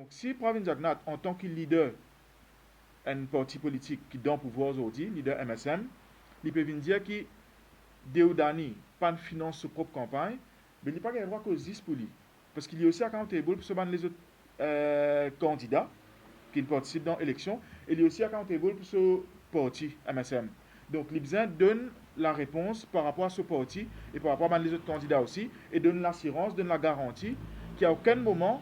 Donc, si Pravin Jagnat, en tant que leader un parti politique qui donne pouvoir aujourd'hui, leader MSM, il peut venir dire que Deodani pas finance sa propre campagne, mais il n'a pas le droit que 10 pour lui. Parce qu'il est aussi accountable pour ce les autres candidats qui participent dans l'élection, et il est aussi accountable pour ce parti MSM. Donc, l'IBZIN donne la réponse par rapport à ce parti et par rapport à les autres candidats aussi, et donne l'assurance, donne la garantie qu'à aucun moment,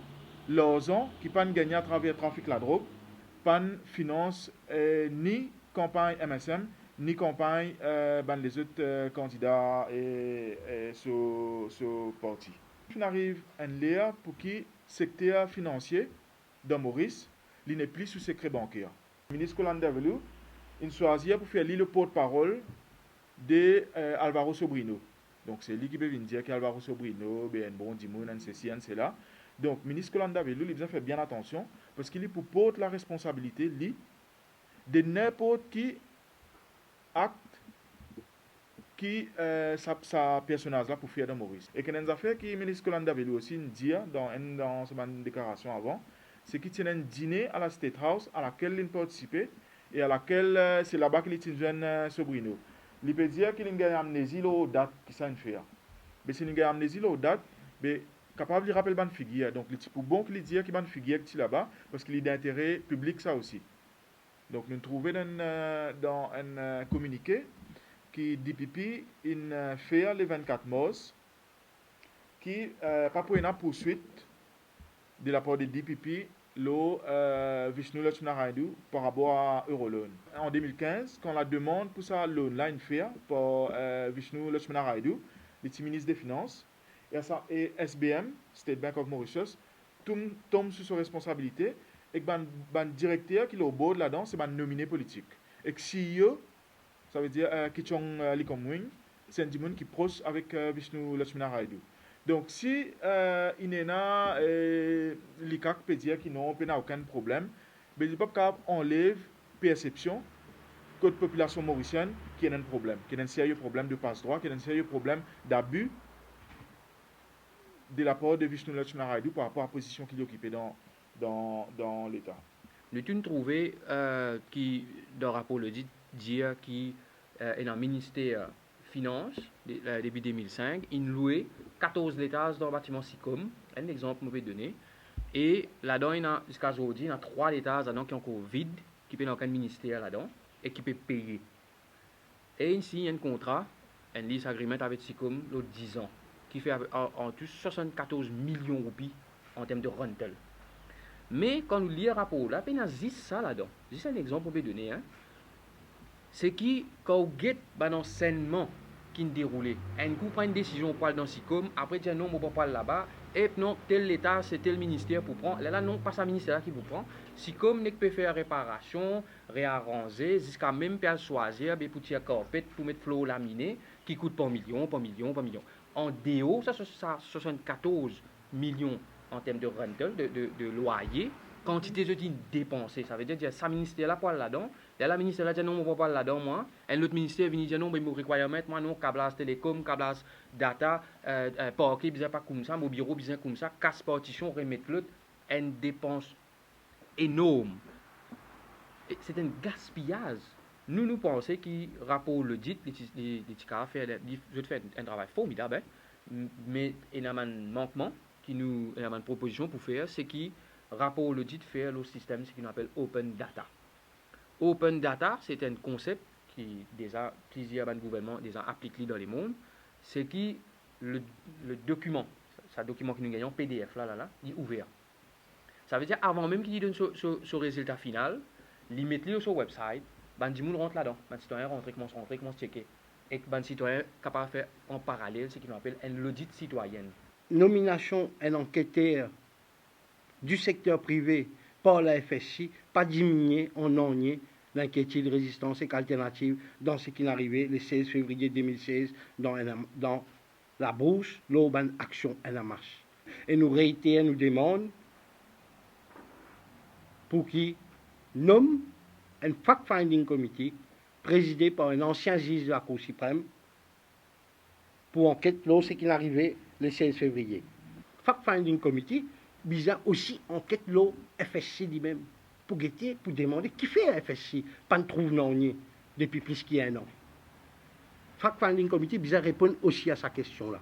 l'argent qui pas gagné à travers le trafic de la drogue, pas finance ni campagne MSM, ni campagne les autres candidats et ce parti. On arrive à une l'ère pour qui le secteur financier de Maurice il n'est plus sous secret bancaire. Le ministre Colanda Velu, il choisit pour faire le porte-parole de Alvaro Sobrino. Donc c'est lui qui peut venir dire qu'Alvaro Sobrino, ben bon, Dimoun, ceci, cela. Donc le ministre Colanda Velu, il fait bien attention parce qu'il est pour porter la responsabilité lui, de n'importe qui acte qui sa personnage là pour faire dans Maurice. Et qu'il y a une affaire que le ministre Colanda Velu aussi dit dans sa déclaration avant, c'est qu'il tient un dîner à la State House à laquelle il participait et à laquelle c'est là-bas qu'il est un jeune Sobrino. Il peut dire qu'il a une amnésie aux dates qui s'en fait. Mais si il a une amnésie aux dates, mais capable de rappeler bonne figure. Donc, il est pour bon qu'il dise qu'il y a une figure qui est là-bas parce qu'il est d'intérêt public ça aussi. Donc, nous trouvons dans un communiqué qui DPP in fait le 24 mars qui pas pour une poursuite de la part de DPP le Vishnu Lakshmana Raidu par rapport à Euroloan. En 2015, quand la demande pour ça loan line fait par Vishnu Lakshmana Raidu, le ministre des Finances, et SBM, State Bank of Mauritius, tombe sous sa responsabilité et que le directeur qui est au bord là-dedans, c'est un nominé politique. Et que CEO, ça veut dire Kichong Likomwing, c'est un démon qui est proche avec Vishnu Lakshmana Raidu. Donc, si il y a l'ICAC peut dire qu'il n'a aucun problème, mais il ne peut pas enlever perception que la population mauricienne qui a un problème, qui a un sérieux problème de passe-droit, qui a un sérieux problème d'abus de la part de Vishnu Lakshmana Raidu par rapport à la position qu'il occupait dans l'État. Nous avons trouvé qui, dans le rapport, le dit qui est dans le ministère Finances, début 2005, il louait 14 étages dans le bâtiment SICOM, un exemple mauvais donné. Et là-dedans, jusqu'à aujourd'hui, il y a 3 étages là-dedans qui sont encore vides, qui peuvent dans aucun ministère là-dedans, et qui peuvent payer. Et ici, il y a un contrat, un lease agreement avec SICOM, l'autre 10 ans, qui fait en tout 74 millions de roupies en termes de rental. Mais quand nous lisons le rapport, là, il y a juste ça là-dedans. Juste un exemple pour vous donner. Hein. C'est qui, quand vous guette l'enseignement qui est déroulé, un coup prend une décision pour aller dans SICOM, après dire non, on ne peut pas aller là-bas, et non, tel l'État, c'est tel ministère pour prendre. Là, non, pas ce ministère qui vous prend. SICOM n'est que peut faire réparation, réarranger, jusqu'à même peut choisir, pour tirer carpet, pour mettre flot laminé, qui coûte pas million. En DO, ça 74 millions en termes de rental, de loyer, quantité de dépensée. Ça veut dire que ça ministère là pour là-dedans. La ministère là dit non, on ne va pas là-dedans, moi. Et l'autre ministère vient dire non, mais mon requirement, moi non, câblage télécom, câblage data, parquet, bizarre pas comme ça, mon bureau, bizarre comme ça, casse partition, remettre l'autre, une dépense énorme. C'est un gaspillage. Nous pensons que rapport le dit, les TICA fait un travail formidable, mais il y a un manquement, qui nous a une proposition pour faire, c'est qui rapport le dit faire le système, ce qu'on appelle Open Data. Open Data, c'est un concept qui déjà plusieurs gouvernements déjà appliqué dans le monde. C'est qui le document, ce document que nous gagnons PDF là, il est ouvert. Ça veut dire avant même qu'il donne ce résultat final, il met le sur le website, les gens rentrent là-dedans, les citoyens rentrent, commencent à checker. Et les citoyens capable de faire en parallèle ce qu'on appelle un audit citoyen. Nomination d'un enquêteur du secteur privé par la FSI, pas diminuer en nier l'inquiétude, résistance et alternative dans ce qui est arrivé le 16 février 2016 dans la brousse, l'urban action en la marche. Et nous réitérons, nous demandons pour qui nomme un fact-finding committee présidé par un ancien juge de la Cour suprême pour enquête sur ce qui est arrivé le 16 février. Fact-finding committee bizarre aussi enquête le FSC lui-même pour guetter, pour demander qui fait un FSC, pas de trouve non depuis plus qu'il y a un an. Fact Finding Committee bizarre répond aussi à sa question-là.